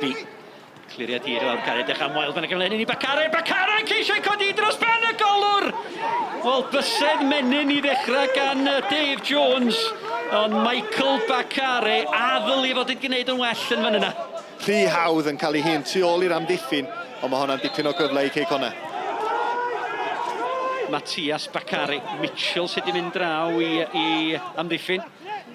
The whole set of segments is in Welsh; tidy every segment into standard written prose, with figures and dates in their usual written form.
Danby. Cliriad hir lawr Cariad, dech am Wild fan y gyflen i Bacare. Bacare ceisio codi dros ben y golwr! Wel, bysedd menyn i ddechrau gan Dave Jones. Ond Michael Bacare a ddylu fod yn gwneud yn well yn fan yna. Rhy hawdd yn cael ei hun tu ôl i'r amddiffyn, ond mae hwnna'n dipyn o gyfle i Ceicona. Mattias Bacare, Mitchell sydd wedi mynd draw i amddiffyn.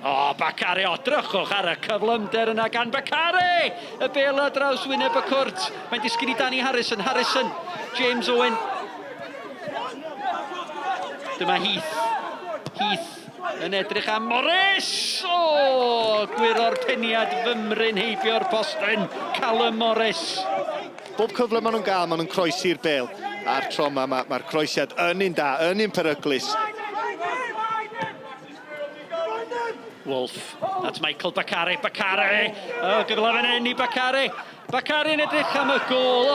O, Bacare o drychwch ar y cyflymder yna gan Bacare! Y bel a draws wyneb y cwrt. Mae'n disgyn i Danny Harrison. Harrison, James Owen. Dyma Heath. Heath yn edrych am Morris! O, gwiro'r peniad fymryn heibio'r postyn. Callum Morris. Bob cyfle maen nhw'n gael, maen nhw'n croesi'r bel. A'r tro yma, mae'r croesiad yn un da, yn un peryglus. Wolf, that's Michael Bacare. Bacare! O, gyfle fan hyn i Bacare. Bacare yn edrych am y gol.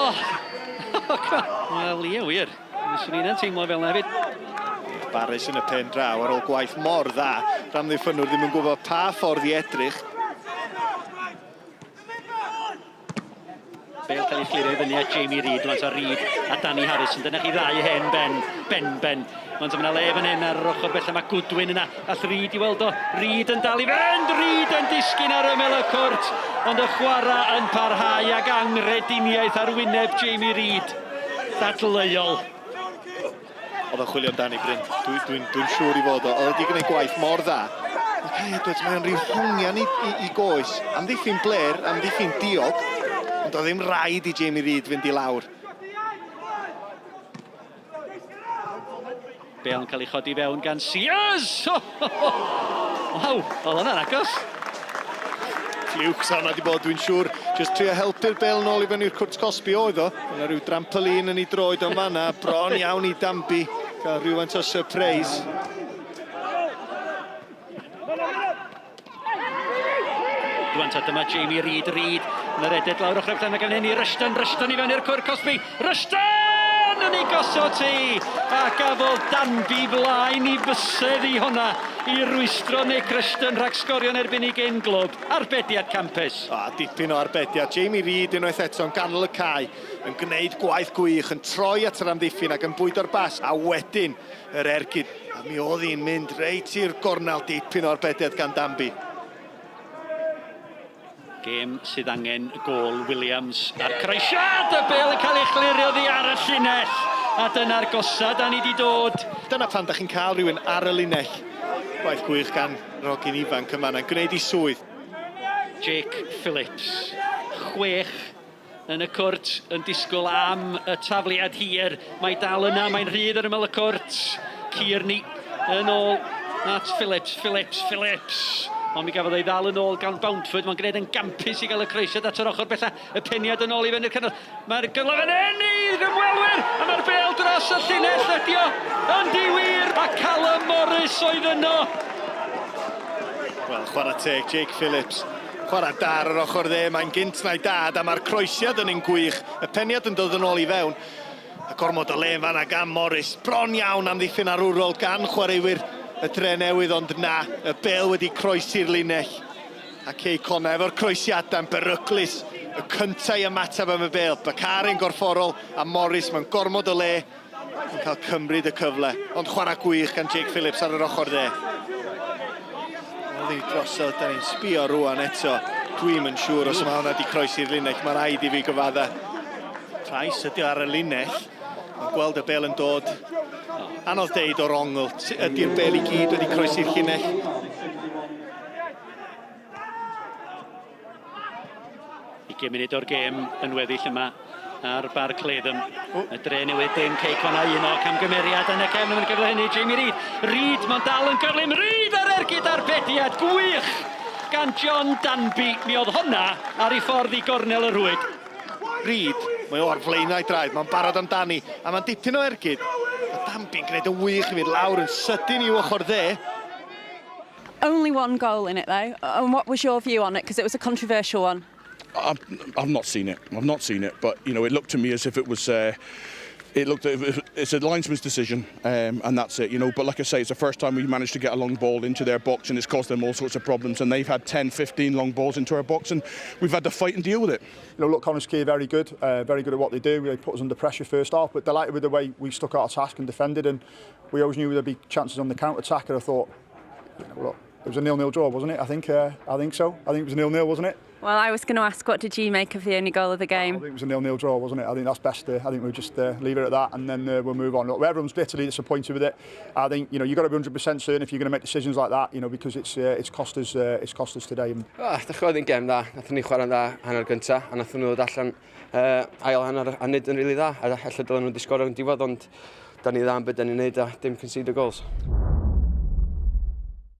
Wel, ie, wir. Neswn i'n teimlo fel yna hefyd. Barys yn y pen draw ar ôl gwaith mor dda. Ramddiffynwr ddim yn gwybod pa ffordd i edrych. Bel cael ei chlirio i fyny at Jamie Reid, rwan so Reid a Danny Harrison. Dyna chi ddau hen Ben. Rwan so yna le fan hyn ar yr ochr bella, mae Goodwin yna. All Reid i weld o. Reid yn dal i fynd. Reid yn disgyn ar ymyl y cwrt. Ond y chwarae yn parhau ag angrediniaeth ar wyneb Jamie Reid. Dadleuol. Oedd yn chwilio amdani Bryn. Dwi'n siŵr i fod o. Oedd wedi gwneud gwaith mor dda. Cai Edwards, mae'n rhyw hongian i goes. Amddiffyn Blair, amddiffyn diog. Ond oedd ddim rhaid i Jamie Reid fynd i lawr. Bel yn cael ei chodi fewn gan Sears! Waw, oedd hwnna'n agos. Fliwcs hwnna wedi bod, dwi'n siŵr. Just trio helpu'r bel nôl i fyny'r Cwrt Cosby oedd o. Yna rhyw trampolin yn ei droed o'n fanna. Bron iawn i Danby. Cael rhywfaint o surprise. Rwan ta dyma Jamie Reid yn yr eded lawr ochr efallai, mae gan hynny Rushton i fewn i'r Cwrt Cosby. Rushton yn ei gosod ti! A gafodd Danby blaen i bysedd i hwnna i rwystro Nick Rushton rhag sgorio'n erbyn i gen glwb. Arbediad campus. Dipyn o arbediad. Jamie Reid unwaith eto yn ganol y cae, yn gwneud gwaith gwych, yn troi at yr amddiffyn ac yn bwydo'r bas. A wedyn yr ergyd. A mi oedd hi'n mynd reit i'r gornel, dipyn o arbediad gan Danby. Gêm sydd angen gol Williams a'r croesiad, y bel yn cael ei chlirio ddi ar y llinell. A dyna'r gosad a ni di dod. Dyna pan da chi'n cael rhywun ar y linell. Gwaith gwych gan Rogin ifanc yma yn gwneud i swydd. Jake Phillips, 6 yn y cwrt, yn disgwyl am y tafliad hir. Mae dal yna, mae'n rhydd ar ymyl y cwrt. Kearney yn ôl at Phillips. Ond mi gafodd ei ddal yn ôl gan Bountford. Mae'n gwneud yn gampus i gael y croesiad at yr ochr bella. Y peniad yn ôl i fyny'r canol. Mae'r gyfle fan hyn i'r ymwelwyr. A mae'r bel dros y llinell ydi o. Yn diwir. A Callum Morris oedd yno. Wel, chwarae teg, Jake Phillips. Chwarae da ar yr ochr dde. Mae'n gynt na'i dad a mae'r croesiad yn un gwych. Y peniad yn dod yn ôl i fewn. A gormod o le yn fanna gan Morris. Bron iawn am ddiffyn arwrol gan chwaraewyr y dre newydd, ond na, y bel wedi croesi'r linell. A Ceicona efo'r croesiadau'n beryglus. Y cyntaf i ymateb am y bel. Bacare'n gorfforol a Morris mewn gormod o le yn cael cymryd y cyfle. Ond chwarae gwych gan Jake Phillips ar yr ochr dde. Oedd hi drosodd, da ni'n sbio rwan eto. Dwi'm yn siŵr os mae hwnna wedi croesi'r linell. Mae rhaid i fi gyfadda. Price ydi ar y linell. Mae'n gweld y bel yn dod. Anodd deud o'r ongl, ydy'r bel i gyd wedi croesi'r llinell. 20 munud o'r gêm yn weddill yma ar bar Cleddam. Y dre newydd dim Ceicona un o camgymeriad yn y cefn yn gyfle hynny, Jamie Reid. Reid, mae'n dal yn gyrlym. Reid ar ergyd arbediad gwych gan John Danby. Mi oedd hwnna ar ei ffordd i gornel y rwyd. Reid, mae o'r flaenau draed, mae'n barod amdani, a mae'n dipyn o ergyd. A Danby'n gwneud yn wych i fynd lawr yn sydyn i'w ochr dde. Only one goal in it though, and what was your view on it? Because it was a controversial one. I've not seen it. I've not seen it, but you know, it looked to me as if it was It's a linesman's decision, and that's it, you know. But like I say, it's the first time we managed to get a long ball into their box, and it's caused them all sorts of problems. And they've had 10, 15 long balls into our box, and we've had to fight and deal with it. You know, look, Connah's Quay very good at what they do. They put us under pressure first half, but delighted with the way we stuck our task and defended. And we always knew there'd be chances on the counter attack. And I thought, you know, look, it was a 0-0 draw, wasn't it? I think so. I think it was a 0-0, wasn't it? Well, I was going to ask, what did you make of the only goal of the game? I think it was a 0-0 draw, wasn't it? I think that's best. I think we'll just leave it at that, and then we'll move on. Look, everyone's bitterly disappointed with it. I think, you know, you've got to be 100% certain if you're going to make decisions like that, you know, because it's cost us today. Dach chi'n oedd gêm da, nathon ni chwarae'n da hanner gynta, a nathon nhw ddod allan ail hanner a nid yn rili dda, a ella dylen nhw 'di sgorio yn diwedd, ond da ni dda yn beth da ni'n neud a dim concede goals.